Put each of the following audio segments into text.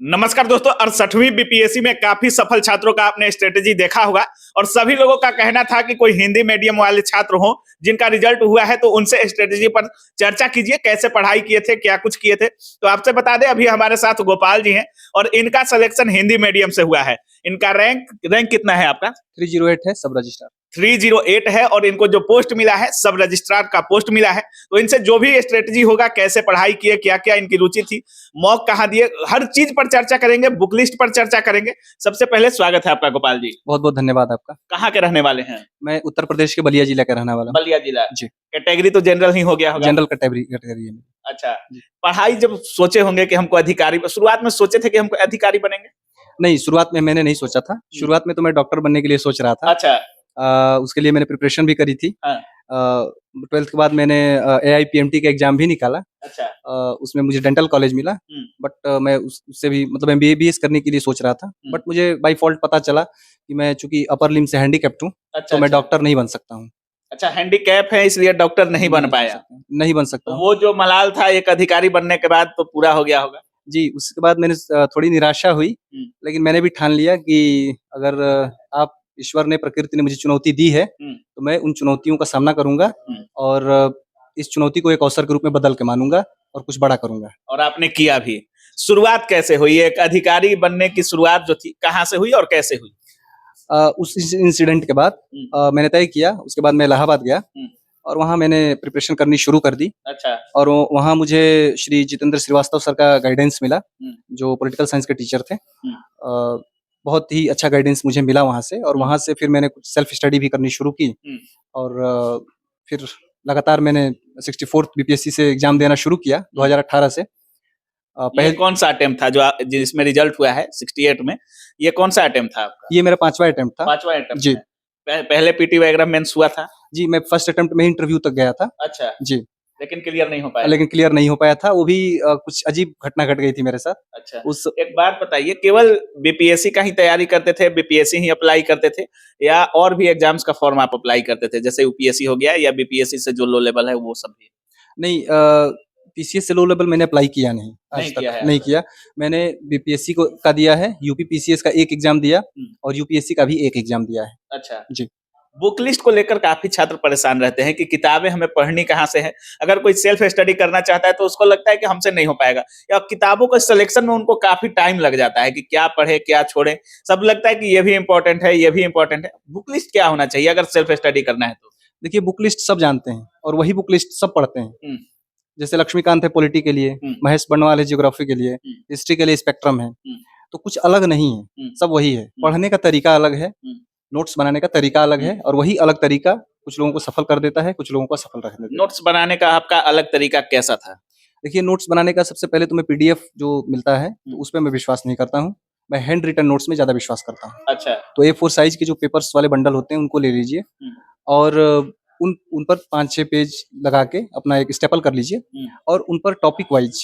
नमस्कार दोस्तों, 68वीं बीपीएससी में काफी सफल छात्रों का आपने स्ट्रेटेजी देखा होगा और सभी लोगों का कहना था कि कोई हिंदी मीडियम वाले छात्र हो जिनका रिजल्ट हुआ है तो उनसे स्ट्रेटेजी पर चर्चा कीजिए, कैसे पढ़ाई किए थे, क्या कुछ किए थे। तो आपसे बता दें, अभी हमारे साथ गोपाल जी हैं और इनका सिलेक्शन हिंदी मीडियम से हुआ है। इनका रैंक कितना है आपका? 308 है, सब रजिस्ट्रार 308 है और इनको जो पोस्ट मिला है सब रजिस्ट्रार का पोस्ट मिला है। तो इनसे जो भी स्ट्रेटेजी होगा, कैसे पढ़ाई किए, क्या क्या इनकी रुचि थी, मॉक कहाँ दिए, हर चीज पर चर्चा करेंगे, बुक लिस्ट पर चर्चा करेंगे। सबसे पहले स्वागत है आपका गोपाल जी। बहुत बहुत धन्यवाद आपका। कहाँ के रहने वाले हैं? मैं उत्तर प्रदेश के बलिया जिला का रहने वाला हूँ। बलिया जिला जी। कैटेगरी तो जनरल ही हो गया होगा। जनरल कैटेगरी है। अच्छा, पढ़ाई जब सोचे होंगे कि हमको अधिकारी, शुरुआत में सोचे थे कि हमको अधिकारी बनेंगे? नहीं, शुरुआत में मैंने नहीं सोचा था। शुरुआत में तो मैं डॉक्टर बनने के लिए सोच रहा था। अच्छा। उसके लिए मैंने प्रिपरेशन भी करी थी। हाँ। 12th के बाद मैंने AIPMT का एग्जाम भी निकाला। अच्छा। उसमें मुझे डेंटल कॉलेज मिला, बट मैं उससे भी मतलब MBBS करने के लिए सोच रहा था। बट मुझे बाय फॉल्ट पता चला कि मैं चूंकि अपर लिम्ब से हैंडीकैप्ट हूँ, तो मैं डॉक्टर नहीं बन सकता हूँ। अच्छा, हैंडीकैप है इसलिए डॉक्टर नहीं बन पाया। नहीं बन सकता। वो जो मलाल था एक अधिकारी बनने के बाद तो पूरा हो गया होगा। जी, उसके बाद मैंने थोड़ी निराशा हुई, लेकिन मैंने भी ठान लिया कि अगर आप ईश्वर ने, प्रकृति ने मुझे चुनौती दी है, तो मैं उन चुनौतियों का सामना करूंगा और इस चुनौती को एक अवसर के रूप में बदल के मानूंगा और कुछ बड़ा करूंगा। और आपने किया भी। शुरुआत कैसे हुई? एक अधिकारी बनने की शुरुआत जो थी कहाँ से हुई और कैसे हुई? उस इंसिडेंट के बाद मैंने तय किया, उसके बाद मैं इलाहाबाद गया और वहाँ मैंने प्रिपरेशन करनी शुरू कर दी। अच्छा। और वहाँ मुझे श्री जितेंद्र श्रीवास्तव सर का गाइडेंस मिला, जो पॉलिटिकल साइंस के टीचर थे। बहुत ही अच्छा गाइडेंस मुझे मिला वहाँ से, और वहाँ से फिर मैंने कुछ सेल्फ स्टडी भी करनी शुरू की और फिर लगातार मैंने 64th BPSC से एग्जाम देना शुरू किया 2018 से। पहले कौन सा अटेम्प्ट था जो जिसमें रिजल्ट हुआ है 68 में? ये कौन सा अटेम्प्ट था आपका? ये मेरा 5वां अटेम्प्ट था। 5वां अटेम्प्ट जी। पहले PT वगैरह मेंस हुआ था? जी, मैं फर्स्ट अटेम्प्ट में इंटरव्यू तक गया था। अच्छा जी, लेकिन क्लियर नहीं हो पाया? लेकिन क्लियर नहीं हो पाया था। वो भी कुछ अजीब घटना घट गई थी मेरे साथ। अच्छा, एक बात बताइए, केवल BPSC का ही तैयारी करते थे, BPSC ही अप्लाई करते थे, या और भी एग्जाम्स का फॉर्म आप अप्लाई करते थे, जैसे UPSC हो गया या BPSC से जो लो लेवल है वो सब भी? नहीं, PCS से लो लेवल मैंने अप्लाई किया नहीं, आज तक नहीं किया। मैंने BPSC का दिया है, UP PCS का एक एग्जाम दिया और UPSC का भी एक एग्जाम दिया है। अच्छा जी। बुक लिस्ट को लेकर काफी छात्र परेशान रहते हैं कि किताबें हमें पढ़नी कहाँ से है। अगर कोई सेल्फ स्टडी करना चाहता है तो उसको लगता है कि हमसे नहीं हो पाएगा, या किताबों के सिलेक्शन में उनको काफी टाइम लग जाता है कि क्या पढ़े क्या छोड़े। सब लगता है कि ये भी इंपॉर्टेंट है, ये भी इंपॉर्टेंट है। बुक लिस्ट क्या होना चाहिए अगर सेल्फ स्टडी करना है तो? देखिए, बुक लिस्ट सब जानते हैं और वही बुक लिस्ट सब पढ़ते हैं। जैसे लक्ष्मीकांत है पॉलिटी के लिए, महेश बर्णवाल है ज्योग्राफी के लिए, हिस्ट्री के लिए स्पेक्ट्रम है। तो कुछ अलग नहीं है, सब वही है। पढ़ने का तरीका अलग है, नोट्स बनाने का तरीका अलग है, और वही अलग तरीका कुछ लोगों को सफल कर देता है, कुछ लोगों को सफल रखने देता है। नोट्स बनाने का आपका अलग तरीका कैसा था? देखिए, नोट्स बनाने का सबसे पहले तो मैं PDF जो मिलता है तो उस पर मैं विश्वास नहीं करता हूँ। मैं हैंड रिटन नोट्स में ज्यादा विश्वास करता हूँ। अच्छा। तो A4 साइज के जो पेपर्स वाले बंडल होते हैं उनको ले लीजिए और उन पर 5-6 पेज लगा के अपना एक स्टेपल कर लीजिए और उन पर टॉपिक वाइज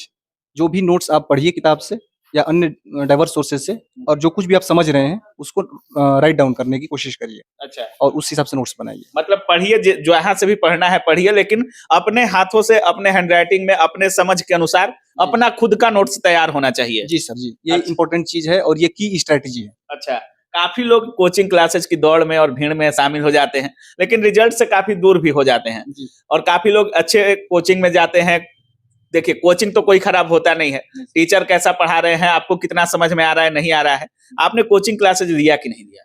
जो भी नोट्स आप पढ़िए किताब से या अन्य डाइवर्स सोर्सेज से, और जो कुछ भी आप समझ रहे हैं उसको राइट डाउन करने की कोशिश करिए। अच्छा। और उस हिसाब से नोट्स बनाइए। मतलब पढ़िए, जो यहाँ से भी पढ़ना है पढ़िए, लेकिन अपने हाथों से, अपने हैंडराइटिंग में, अपने समझ के अनुसार अपना खुद का नोट्स तैयार होना चाहिए। जी सर, जी, ये इम्पोर्टेंट चीज है और ये की स्ट्रेटेजी है। अच्छा, काफी लोग कोचिंग क्लासेस की दौड़ में और भीड़ में शामिल हो जाते हैं, लेकिन रिजल्ट से काफी दूर भी हो जाते हैं। और काफी लोग अच्छे कोचिंग में जाते हैं। देखिए, कोचिंग तो कोई खराब होता नहीं है, टीचर कैसा पढ़ा रहे हैं, आपको कितना समझ में आ रहा है, नहीं आ रहा है। आपने कोचिंग क्लासेस लिया कि नहीं लिया?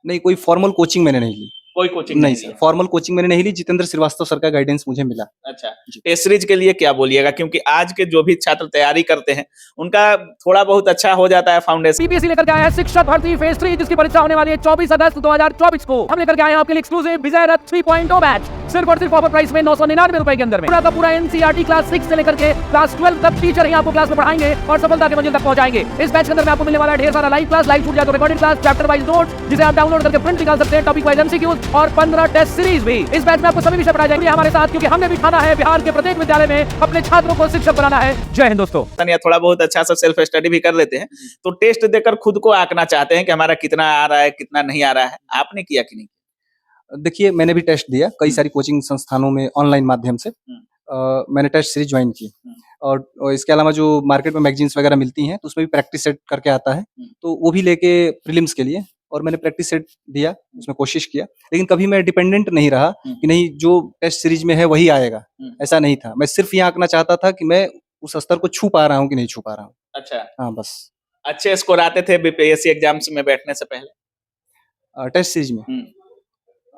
नहीं, कोई फॉर्मल कोचिंग मैंने नहीं ली। कोई कोचिंग नहीं सर, फॉर्मल कोचिंग मैंने नहीं ली। जितेंद्र श्रीवास्तव सर का गाइडेंस मुझे मिला। अच्छा, टेस्ट सीरीज के लिए क्या बोलिएगा, क्योंकि आज के जो भी छात्र तैयारी करते हैं उनका थोड़ा बहुत अच्छा हो जाता है फाउंडेशन। BPSC लेकर के आया है शिक्षक भर्ती फेज 3, जिसकी परीक्षा होने वाली है 24 अगस्त 2024 को। हम लेकर के आए हैं आपके लिए एक्सक्लूसिव विजय 3.0 बैच, सिर्फ और सिर्फ ऑफर प्राइस में 999 रुपए के अंदर में। पूरा का पूरा NCERT क्लास 6 से लेकर के क्लास 12 तक टीचर ही आपको क्लास में पढ़ाएंगे और सफलता के मंजिल तक पहुंचाएंगे। इस बैच के अंदर में आपको मिलने वाला है ढेर सारा लाइव क्लास, लाइव छूट जाए तो recorded class, chapter wise notes जिसे आप डाउनलोड करके प्रिंट निकाल सकते हैं, टॉपिक वाइज MCQs और 15 टेस्ट सीरीज भी। इस बैच में आपको सभी विषय पढ़ाए जाएंगे हमारे साथ, क्योंकि हमने भी ठाना है बिहार के प्रत्येक विद्यालय में अपने छात्रों को शिक्षक बनाना है। जय हिंद दोस्तों। थोड़ा बहुत अच्छा सा सेल्फ स्टडी भी कर लेते हैं तो टेस्ट देकर खुद को आंकना चाहते हैं कि हमारा कितना आ रहा है, कितना नहीं आ रहा है। आपने किया कि नहीं? देखिए, मैंने भी टेस्ट दिया कई सारी कोचिंग संस्थानों में ऑनलाइन माध्यम से। मैंने टेस्ट सीरीज ज्वाइन की और इसके अलावा जो मार्केट में मैगजीन्स वगैरह मिलती हैं तो उसमें भी प्रैक्टिस सेट करके आता है, तो वो भी लेके प्रीलिम्स के लिए और मैंने प्रैक्टिस सेट दिया, उसमें कोशिश किया, लेकिन कभी मैं डिपेंडेंट नहीं रहा कि नहीं जो टेस्ट सीरीज में है वही आएगा, ऐसा नहीं था। मैं सिर्फ ये आंकना चाहता था कि मैं उस स्तर को छू पा रहा हूँ कि नहीं छू पा रहा हूँ। अच्छा, हाँ, बस। अच्छे स्कोर आते थे बीपीएससी एग्जाम्स में बैठने से पहले? टेस्ट सीरीज में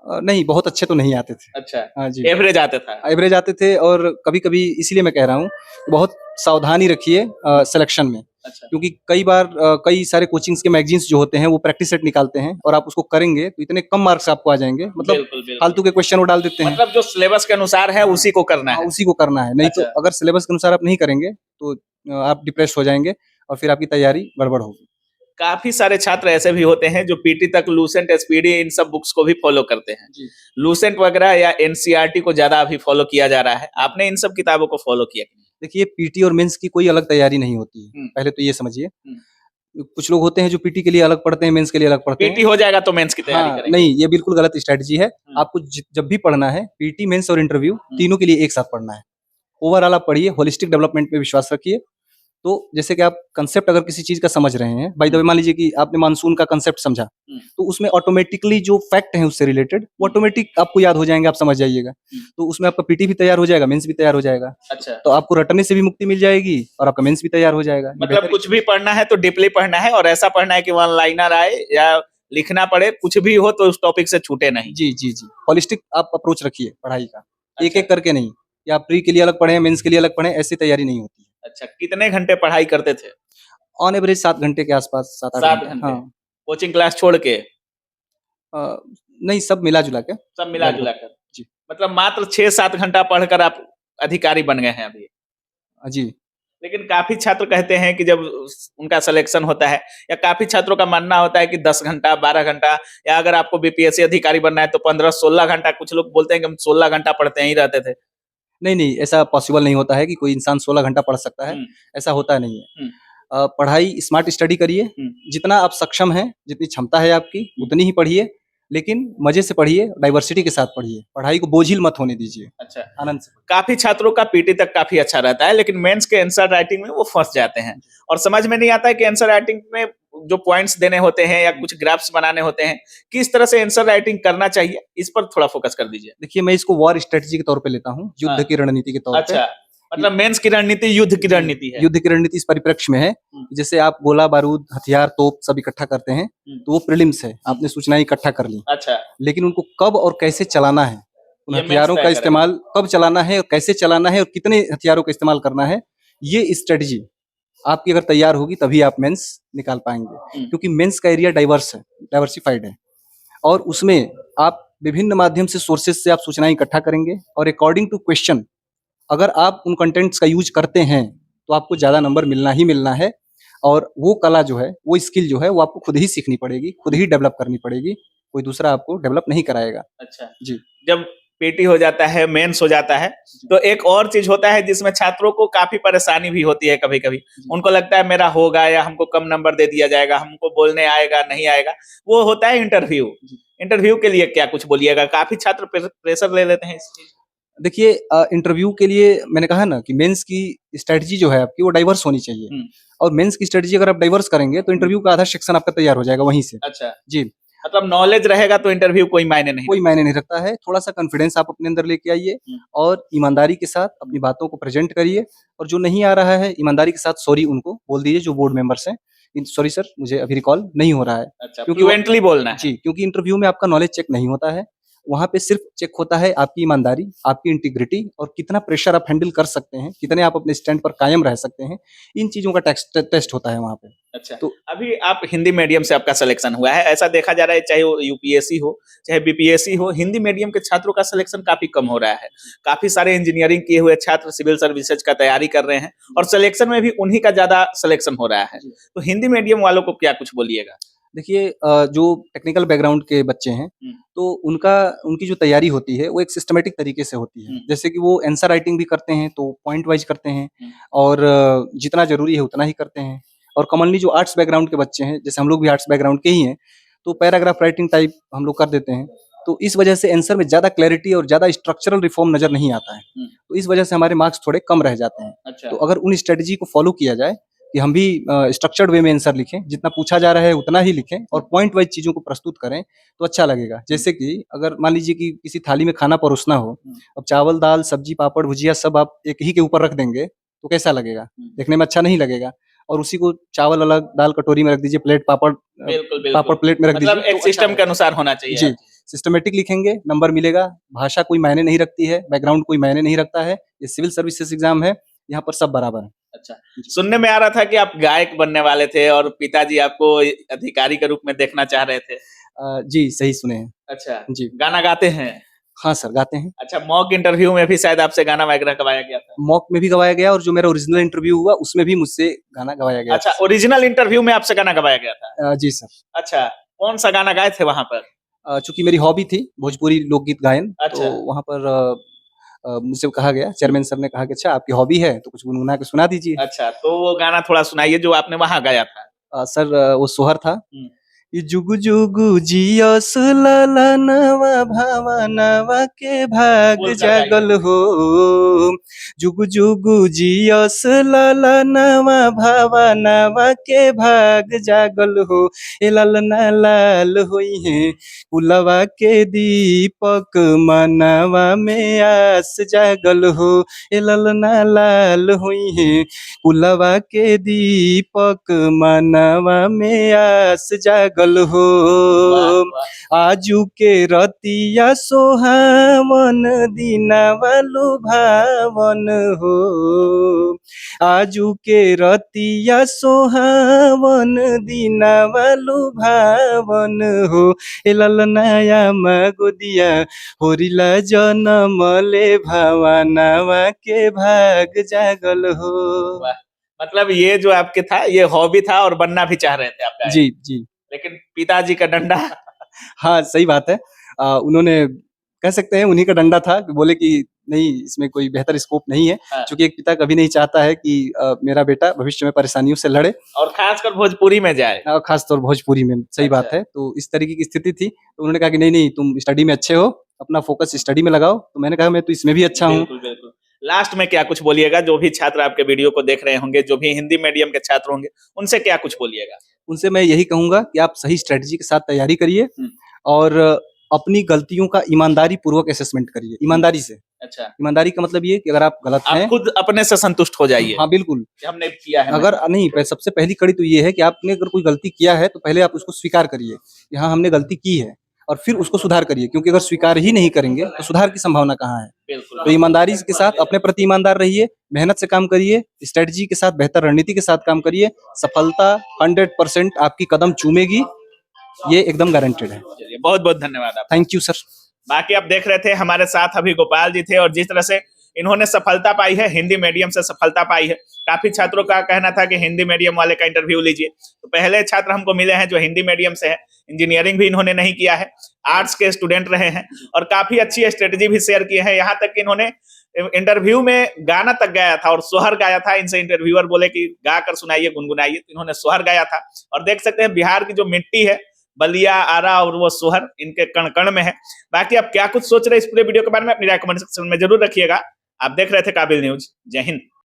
नहीं, बहुत अच्छे तो नहीं आते थे। अच्छा, हाँ जी, एवरेज आते था। एवरेज आते थे और कभी-कभी इसीलिए मैं कह रहा हूँ कि बहुत सावधानी रखिए सिलेक्शन में, अच्छा, क्योंकि कई बार कई सारे कोचिंग्स के मैगजीन्स जो होते हैं वो प्रैक्टिस सेट निकालते हैं और आप उसको करेंगे तो इतने कम मार्क्स आपको आ जाएंगे, मतलब बिल्कुल, बिल्कुल। फालतू के क्वेश्चन वो डाल देते हैं। मतलब जो सिलेबस के अनुसार है उसी को करना हाँ, है। उसी को करना है, नहीं तो अच्छा। अगर सिलेबस के अनुसार आप नहीं करेंगे तो आप डिप्रेस हो जाएंगे और फिर आपकी तैयारी गड़बड़ होगी। काफी सारे छात्र ऐसे भी होते हैं जो पीटी तक, लूसेंट, एसपीडी इन सब बुक्स को भी फॉलो करते हैं। जी। लूसेंट वगैरह या एनसीईआरटी को ज्यादा अभी फॉलो किया जा रहा है। आपने इन सब किताबों को फॉलो किया? देखिए, पीटी और मेंस की कोई अलग तैयारी नहीं होती है, पहले तो ये समझिए। कुछ लोग होते हैं जो पीटी के लिए अलग पढ़ते हैं, मेंस के लिए अलग पढ़ते हैं। पीटी हो जाएगा तो मेंस की तैयारी हाँ, करेंगे। नहीं, ये बिल्कुल गलत स्ट्रेटजी है। आपको जब भी पढ़ना है, पीटी, मेंस और इंटरव्यू तीनों के लिए एक साथ पढ़ना है। ओवरऑल आप पढ़िए, होलिस्टिक डेवलपमेंट पे विश्वास रखिए। तो जैसे कि आप कंसेप्ट अगर किसी चीज का समझ रहे हैं, बाय द वे मान लीजिए कि आपने मानसून का कंसेप्ट समझा, तो उसमें ऑटोमेटिकली जो फैक्ट हैं उससे रिलेटेड वो ऑटोमेटिक आपको याद हो जाएंगे, आप समझ जाइएगा। तो उसमें आपका पीटी भी तैयार हो जाएगा, मेंस भी तैयार हो जाएगा। अच्छा, तो आपको रटने से भी मुक्ति मिल जाएगी और आपका मेंस भी तैयार हो जाएगा। मतलब कुछ भी पढ़ना है तो डीपली पढ़ना है और ऐसा पढ़ना है कि वन लाइनर आए या लिखना पड़े, कुछ भी हो तो उस टॉपिक से छूटे नहीं। जी, जी, जी। होलिस्टिक आप अप्रोच रखिए पढ़ाई का, अच्छा। एक-एक करके नहीं, या प्री के लिए अलग पढ़ें, मेंस के लिए अलग पढ़ें, ऐसी तैयारी नहीं होती है। अच्छा, कितने घंटे पढ़ाई करते थे? ऑन एवरेज 7 घंटे के आसपास, 7-8 7 घंटे। घंटे? हाँ। कोचिंग क्लास छोड़ के? नहीं, सब मिला-जुला के। सब मिला-जुला कर? जी। मतलब मात्र 6-7 घंटा पढ़कर आप अधिकारी बन गए हैं अभी। जी। लेकिन काफ़ी छात्र कहते हैं कि जब उनका सिलेक्शन होता है या काफ़ी छात्रों का मानना होता है कि 10 घंटा, 12 घंटा या अगर आपको बीपीएससी अधिकारी बनना है तो 15-16 घंटा, कुछ लोग बोलते हैं कि हम 16 घंटा पढ़ते ही रहते थे। नहीं, नहीं, ऐसा पॉसिबल नहीं होता है कि कोई इंसान 16 घंटा पढ़ सकता है, ऐसा होता नहीं है। पढ़ाई स्मार्ट स्टडी करिए, जितना आप सक्षम हैं, जितनी क्षमता है आपकी, उतनी ही पढ़िए, लेकिन मज़े से पढ़िए, डाइवर्सिटी के साथ पढ़िए, पढ़ाई को बोझिल मत होने दीजिए। अच्छा, आनंद से। काफ़ी छात्रों का पीटी तक काफ़ी अच्छा रहता है, लेकिन मेंस के आंसर राइटिंग में वो फँस जाते हैं और समझ में नहीं आता है कि आंसर राइटिंग में जो पॉइंट्स देने होते हैं या कुछ ग्राफ्स बनाने होते हैं, किस तरह से आंसर राइटिंग करना चाहिए, इस पर थोड़ा फोकस कर दीजिए। देखिए, मैं इसको वॉर स्ट्रैटेजी के तौर पे लेता हूँ, युद्ध की रणनीति के तौर पे। अच्छा, मतलब मेंस की रणनीति युद्ध की रणनीति है। युद्ध की रणनीति इस परिप्रेक्ष्य में है, जैसे आप गोला बारूद, हथियार, तोप सब इकट्ठा करते हैं, तो वो प्रीलिम्स है, आपने सूचनाएं इकट्ठा कर ली। अच्छा, लेकिन उनको कब और कैसे चलाना है, उन ये मेंस हथियारों तय का करेगा। इस्तेमाल कब चलाना है और कैसे चलाना है और कितने हथियारों का इस्तेमाल करना है, ये स्ट्रेटजी आपकी अगर तैयार होगी तभी आप मेंस निकाल पाएंगे, क्योंकि मेंस का एरिया डाइवर्स है, डाइवर्सिफाइड है और उसमें आप विभिन्न माध्यम से सोर्सेज से आप सूचनाएं इकट्ठा करेंगे और अकॉर्डिंग टू क्वेश्चन अगर आप उन कंटेंट्स का यूज करते हैं तो आपको ज़्यादा नंबर मिलना ही मिलना है और वो कला जो है, वो स्किल जो है, वो आपको खुद ही सीखनी पड़ेगी, खुद ही डेवलप करनी पड़ेगी, कोई दूसरा आपको डेवलप नहीं कराएगा। अच्छा। जी। जब पीटी हो जाता है, मेंस हो जाता है, तो एक और चीज़ होता है जिसमें छात्रों को काफ़ी परेशानी भी होती है कभी-कभी। उनको लगता है मेरा होगा या हमको कम नंबर दे दिया जाएगा, हमको बोलने आएगा, नहीं आएगा। वो होता है इंटरव्यू। इंटरव्यू के लिए क्या कुछ बोलिएगा? काफ़ी छात्र प्रेशर ले लेते हैं इस चीज़। देखिए, इंटरव्यू के लिए मैंने कहा ना कि मेंस की स्ट्रेटजी जो है आपकी वो डाइवर्स होनी चाहिए और मेंस की स्ट्रेटजी अगर आप डाइवर्स करेंगे तो इंटरव्यू का आधा सेक्शन आपका तैयार हो जाएगा वहीं से। अच्छा, जी। मतलब नॉलेज रहेगा तो इंटरव्यू कोई मायने नहीं कोई मायने नहीं रखता है, थोड़ा सा कॉन्फिडेंस आप अपने अंदर लेके आइए और ईमानदारी के साथ अपनी बातों को प्रेजेंट करिए और जो नहीं आ रहा है ईमानदारी के साथ सॉरी उनको बोल दीजिए, जो बोर्ड मेंबर्स हैं, सॉरी सर मुझे अभी रिकॉल नहीं हो रहा है। अच्छा, क्योंकि फ्लुएंटली बोलना है। जी, क्योंकि इंटरव्यू में आपका नॉलेज चेक नहीं होता है, वहाँ पे सिर्फ चेक होता है आपकी ईमानदारी, आपकी इंटीग्रिटी और कितना प्रेशर आप हैंडल कर सकते हैं, कितने आप अपने स्टैंड पर कायम रह सकते हैं, इन चीज़ों का टेस्ट होता है वहाँ पे। अच्छा, तो अभी आप हिंदी मीडियम से आपका सिलेक्शन हुआ है, ऐसा देखा जा रहा है चाहे वो यूपीएससी हो, चाहे बीपीएससी हो, हिंदी मीडियम के छात्रों का सिलेक्शन काफ़ी कम हो रहा है। काफ़ी सारे इंजीनियरिंग किए हुए छात्र सिविल सर्विसेज का तैयारी कर रहे हैं और सिलेक्शन में भी उन्हीं का ज़्यादा सिलेक्शन हो रहा है। तो हिंदी मीडियम वालों को क्या कुछ बोलिएगा? देखिए, जो टेक्निकल बैकग्राउंड के बच्चे हैं, तो उनकी जो तैयारी होती है वो एक सिस्टमैटिक तरीके से होती है। जैसे कि वो आंसर राइटिंग भी करते हैं तो पॉइंट वाइज करते हैं और जितना ज़रूरी है उतना ही करते हैं और कॉमनली जो आर्ट्स बैकग्राउंड के बच्चे हैं, जैसे हम लोग भी आर्ट्स बैकग्राउंड के ही हैं, तो पैराग्राफ राइटिंग टाइप हम लोग कर देते हैं तो इस वजह से आंसर में ज्यादा क्लैरिटी और ज्यादा स्ट्रक्चरल रिफॉर्म नजर नहीं आता है। तो इस वजह से हमारे मार्क्स थोड़े कम रह जाते हैं। अच्छा। तो अगर उन स्ट्रेटजी को फॉलो किया जाए कि हम भी स्ट्रक्चर्ड वे में आंसर लिखें, जितना पूछा जा रहा है उतना ही लिखें और पॉइंट वाइज चीजों को प्रस्तुत करें तो अच्छा लगेगा। जैसे कि अगर मान लीजिए कि किसी थाली में खाना परोसना हो, अब चावल, दाल, सब्जी, पापड़, भुजिया सब आप एक ही के ऊपर रख देंगे तो कैसा लगेगा? देखने में अच्छा नहीं लगेगा। और उसी को चावल अलग, दाल कटोरी में रख दीजिए, प्लेट पापड़ पापड़ प्लेट में रख दीजिए, मतलब एक तो सिस्टम अच्छा के अनुसार होना चाहिए। जी, सिस्टमेटिक लिखेंगे, नंबर मिलेगा। भाषा कोई मायने नहीं रखती है, बैकग्राउंड कोई मायने नहीं रखता है। ये सिविल सर्विसेज एग्जाम है, यहाँ पर सब बराबर है। अच्छा, सुनने में आ रहा था कि आप गायक बनने वाले थे और पिताजी आपको अधिकारी के रूप में देखना चाह रहे थे। जी, सही सुने हैं। अच्छा, जी। गाना गाते हैं? हाँ सर, गाते हैं। अच्छा, मॉक इंटरव्यू में भी शायद आपसे गाना वगैरह गवाया गया था। मॉक में भी गवाया गया और जो मेरा ओरिजिनल इंटरव्यू हुआ उसमें भी मुझसे गाना गवाया गया। अच्छा, ओरिजिनल इंटरव्यू में आपसे गाना गवाया गया था? जी सर। अच्छा, कौन सा गाना गाए थे वहाँ पर? चूंकि मेरी हॉबी थी भोजपुरी लोकगीत गायन, अच्छा। तो वहाँ पर मुझसे कहा गया, चेयरमैन सर ने कहा कि अच्छा आपकी हॉबी है तो कुछ गुनगुना के सुना दीजिए। अच्छा, तो वो गाना थोड़ा सुनाइए जो आपने वहाँ गाया था। सर वो सोहर था। ई जुगु जुगु जियस ललनवा भवनवा के भाग बोल कर जागल हो। जुगु जुगु जियस ललनवा भवनवा के भाग जागल हो। ए ललना लाल होई है कुलवा के दीपक मनवा में आस जागल हो। ए ललना लाल होई है कुलवा के दीपक मनवा में आस जागल हो। वाह, वाह। आजू के रतिया सोहावन दिनवा लुभावन हो। आजू के रतिया सोहावन दिनवा लुभावन हो। ए ललनाया मगोदिया होरिला जनमले भवनवा के भाग जागल हो। वाह! मतलब ये जो आपके था ये हॉबी था और बनना भी चाह रहे थे आप गायक। जी, जी। लेकिन पिताजी का डंडा हाँ, सही बात है। उन्होंने कह सकते हैं उन्हीं का डंडा था कि बोले कि नहीं इसमें कोई बेहतर स्कोप नहीं है। हाँ। चूँकि एक पिता कभी नहीं चाहता है कि मेरा बेटा भविष्य में परेशानियों से लड़े। और खासकर भोजपुरी में जाए। खासतौर भोजपुरी में, सही बात अच्छा। है। तो इस तरीके की स्थिति थी, तो उन्होंने कहा कि नहीं तुम स्टडी में अच्छे हो, अपना फोकस स्टडी में लगाओ। तो मैंने कहा मैं तो इसमें भी अच्छा हूँ। बिल्कुल, बिल्कुल। लास्ट में क्या कुछ बोलिएगा जो भी छात्र आपके वीडियो को देख रहे होंगे, जो भी हिंदी मीडियम के छात्र होंगे, उनसे क्या कुछ बोलिएगा? उनसे मैं यही कहूँगा कि आप सही स्ट्रैटेजी के साथ तैयारी करिए और अपनी गलतियों का ईमानदारी पूर्वक असेसमेंट करिए, ईमानदारी से। अच्छा। ईमानदारी का मतलब ये कि अगर आप गलत आप हैं, खुद अपने से संतुष्ट हो जाइए हाँ बिल्कुल। कि हमने किया है। अगर नहीं, सबसे पहली कड़ी तो ये है कि आपने अगर कोई गलती किया है तो पहले आप उसको स्वीकार करिए कि हाँ हमने गलती की है, और फिर उसको सुधार करिए, क्योंकि अगर स्वीकार ही नहीं करेंगे तो सुधार की संभावना कहाँ है। बिल्कुल। तो ईमानदारी के साथ अपने प्रति ईमानदार रहिए, मेहनत से काम करिए, स्ट्रेटजी के साथ, बेहतर रणनीति के साथ काम करिए। सफलता 100% आपकी कदम चूमेगी, ये एकदम गारंटेड है। चलिए, बहुत-बहुत धन्यवाद आपका। Thank you sir. बाकी आप देख रहे थे हमारे साथ अभी गोपाल जी थे और जिस तरह से इन्होंने सफलता पाई है, हिंदी मीडियम से सफलता पाई है। काफी छात्रों का कहना था कि हिंदी मीडियम वाले का इंटरव्यू लीजिए, तो पहले छात्र हमको मिले हैं जो हिंदी मीडियम से है। इंजीनियरिंग भी इन्होंने नहीं किया है, आर्ट्स के स्टूडेंट रहे हैं और काफी अच्छी स्ट्रेटेजी भी शेयर की है। यहाँ तक कि इन्होंने इंटरव्यू में गाना तक गाया था और सोहर गाया था। इनसे इंटरव्यूअर बोले कि गा कर सुनाइए, गुनगुनाइए, तो इन्होंने सोहर गाया था। और देख सकते हैं बिहार की जो मिट्टी है, बलिया, आरा और वो सोहर इनके कण कण में है। बाकी आप क्या कुछ सोच रहे हैं इस पूरे वीडियो के बारे में, अपनी राय कमेंट सेक्शन में जरूर रखिएगा। आप देख रहे थे काबिल न्यूज। जय हिंद।